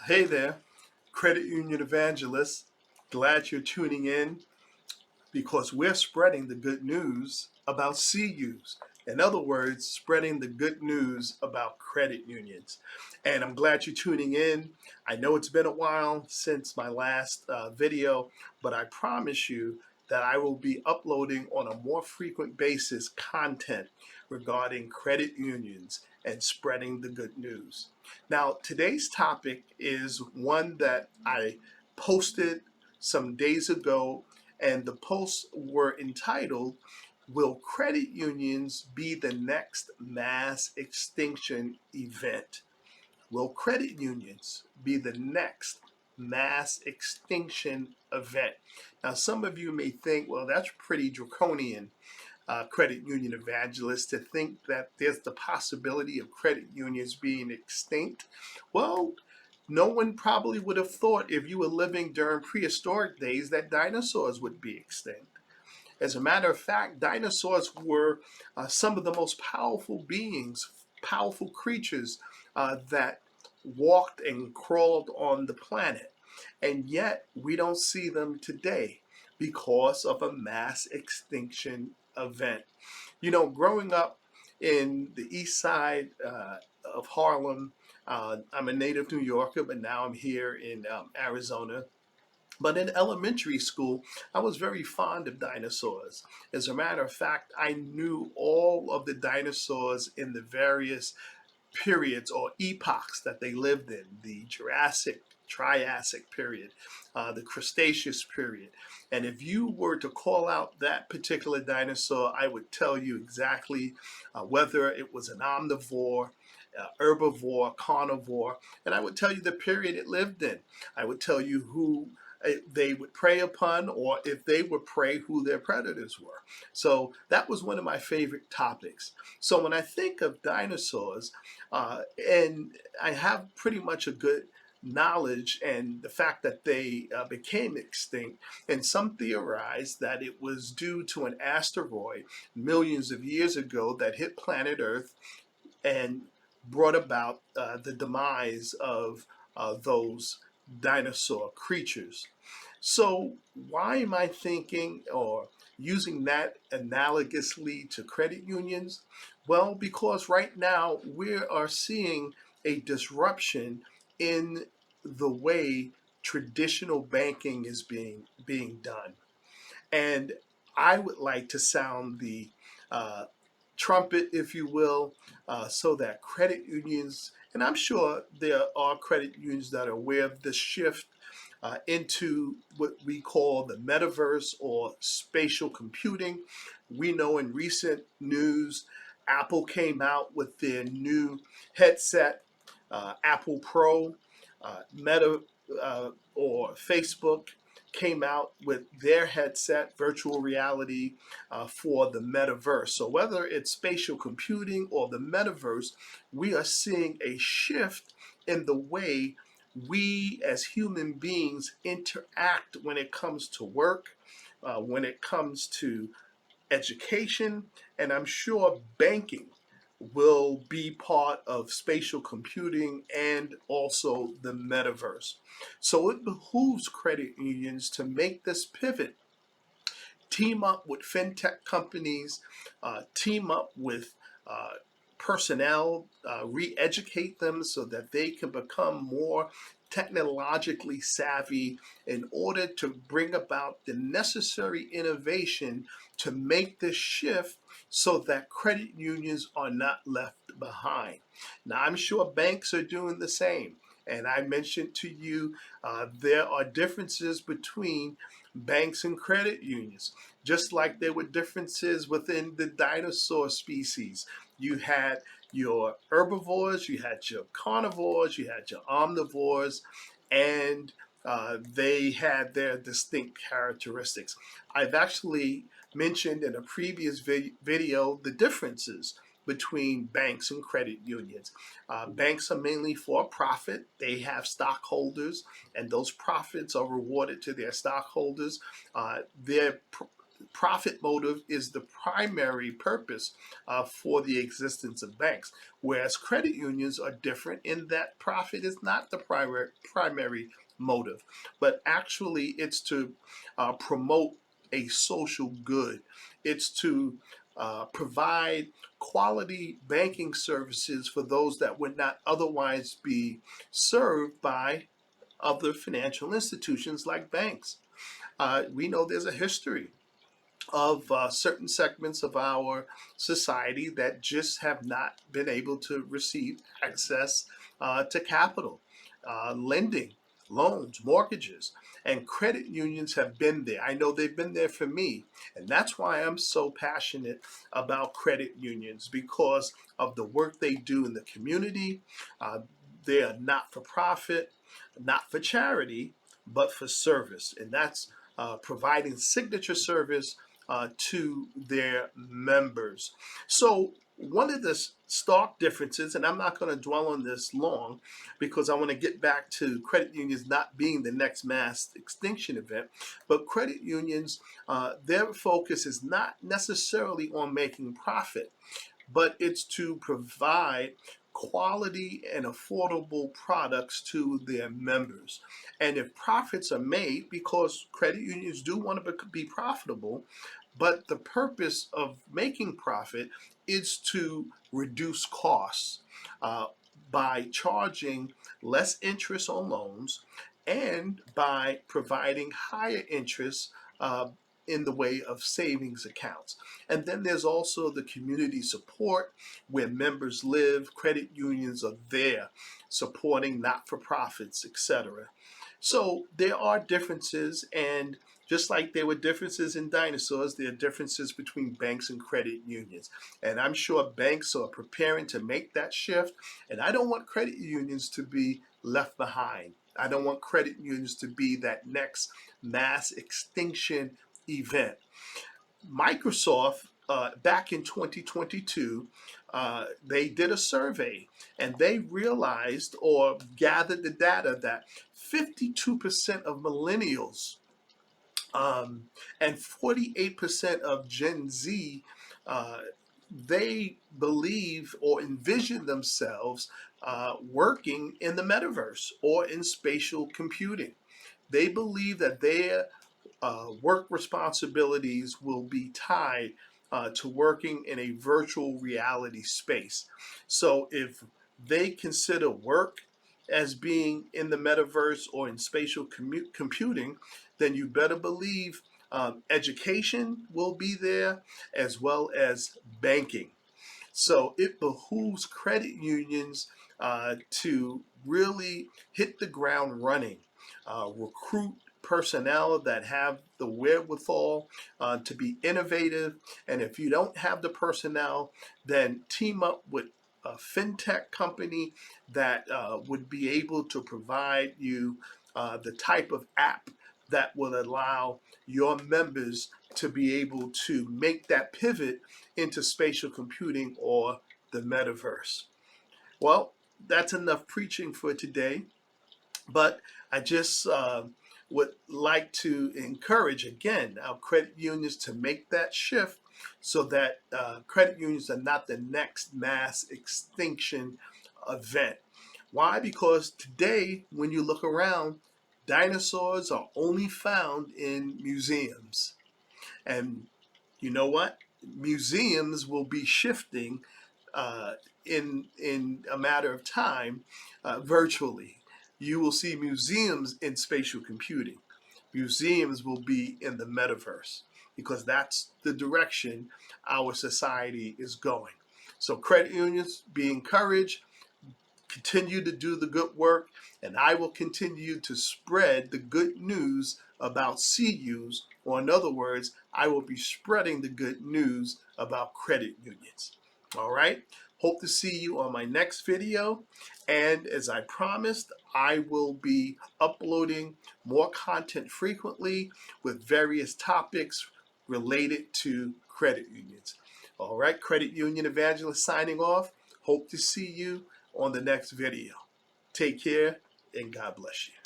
Hey there, credit union evangelists. Glad you're tuning in because we're spreading the good news about CUs. In other words, spreading the good news about credit unions. And I'm glad you're tuning in. I know it's been a while since my last video, but I promise you that I will be uploading on a more frequent basis content regarding credit unions and spreading the good news. Now, today's topic is one that I posted some days ago, and the posts were entitled, "Will Credit Unions Be the Next Mass Extinction Event?" Will credit unions be the next mass extinction event? Now, some of you may think, well, that's pretty draconian, credit union evangelists, to think that there's the possibility of credit unions being extinct. Well, no one probably would have thought, if you were living during prehistoric days, that dinosaurs would be extinct. As a matter of fact, dinosaurs were some of the most powerful beings, powerful creatures that walked and crawled on the planet. And yet we don't see them today because of a mass extinction event. You know, growing up in the east side of Harlem, I'm a native New Yorker, but now I'm here in Arizona. But in elementary school, I was very fond of dinosaurs. As a matter of fact, I knew all of the dinosaurs in the various periods or epochs that they lived in: the Jurassic, Triassic period, the Cretaceous period. And if you were to call out that particular dinosaur, I would tell you exactly whether it was an omnivore, herbivore, carnivore, and I would tell you the period it lived in. I would tell you who they would prey upon, or if they would prey, who their predators were. So that was one of my favorite topics. So when I think of dinosaurs, and I have pretty much a good knowledge and the fact that they became extinct, and some theorize that it was due to an asteroid millions of years ago that hit planet Earth and brought about the demise of those dinosaur creatures. So why am I thinking or using that analogously to credit unions? Well, because right now we are seeing a disruption in the way traditional banking is being done. And I would like to sound the uh, trumpet, if you will, so that credit unions, and I'm sure there are credit unions that are aware of this shift into what we call the metaverse or spatial computing. We know in recent news, Apple came out with their new headset, Apple Pro. Meta or Facebook came out with their headset, virtual reality, for the metaverse. So whether it's spatial computing or the metaverse, we are seeing a shift in the way we as human beings interact when it comes to work, when it comes to education, and I'm sure banking will be part of spatial computing and also the metaverse. So it behooves credit unions to make this pivot, team up with fintech companies, team up with personnel, re-educate them so that they can become more technologically savvy in order to bring about the necessary innovation to make this shift so that credit unions are not left behind. Now, I'm sure banks are doing the same. And I mentioned to you there are differences between banks and credit unions, just like there were differences within the dinosaur species. You had your herbivores, you had your carnivores, you had your omnivores, and they had their distinct characteristics. I've actually mentioned in a previous video the differences between banks and credit unions. Banks are mainly for profit. They have stockholders, and those profits are rewarded to their stockholders. Their profit motive is the primary purpose for the existence of banks, whereas credit unions are different in that profit is not the primary motive, but actually it's to promote a social good. It's to provide quality banking services for those that would not otherwise be served by other financial institutions like banks. We know there's a history of certain segments of our society that just have not been able to receive access to capital, lending, loans, mortgages, and credit unions have been there. I know they've been there for me, and that's why I'm so passionate about credit unions because of the work they do in the community. They are not for profit, not for charity, but for service, and that's providing signature service to their members. So one of the stark differences, and I'm not going to dwell on this long because I want to get back to credit unions not being the next mass extinction event, but credit unions, their focus is not necessarily on making profit, but it's to provide quality and affordable products to their members. And if profits are made, because credit unions do want to be profitable, but the purpose of making profit is to reduce costs uh, by charging less interest on loans and by providing higher interest in the way of savings accounts. And then there's also the community support where members live. Credit unions are there supporting not-for-profits, etc. So there are differences, and just like there were differences in dinosaurs, there are differences between banks and credit unions. And I'm sure banks are preparing to make that shift, and I don't want credit unions to be left behind. I don't want credit unions to be that next mass extinction event. Microsoft, back in 2022, they did a survey and they realized or gathered the data that 52% of millennials and 48% of Gen Z, they believe or envision themselves working in the metaverse or in spatial computing. They believe that their work responsibilities will be tied to working in a virtual reality space. So if they consider work as being in the metaverse or in spatial computing, then you better believe education will be there as well as banking. So it behooves credit unions to really hit the ground running, recruit personnel that have the wherewithal to be innovative. And if you don't have the personnel, then team up with a fintech company that would be able to provide you the type of app that will allow your members to be able to make that pivot into spatial computing or the metaverse. Well, that's enough preaching for today, but I just would like to encourage again our credit unions to make that shift so that credit unions are not the next mass extinction event. Why? Because today, when you look around, dinosaurs are only found in museums. And you know what? Museums will be shifting uh, in a matter of time virtually. You will see museums in spatial computing. Museums will be in the metaverse because that's the direction our society is going. So credit unions, be encouraged, continue to do the good work, and I will continue to spread the good news about CUs, or in other words, I will be spreading the good news about credit unions. All right, hope to see you on my next video, and as I promised, I will be uploading more content frequently with various topics related to credit unions. All right, Credit Union Evangelist signing off. Hope to see you on the next video. Take care and God bless you.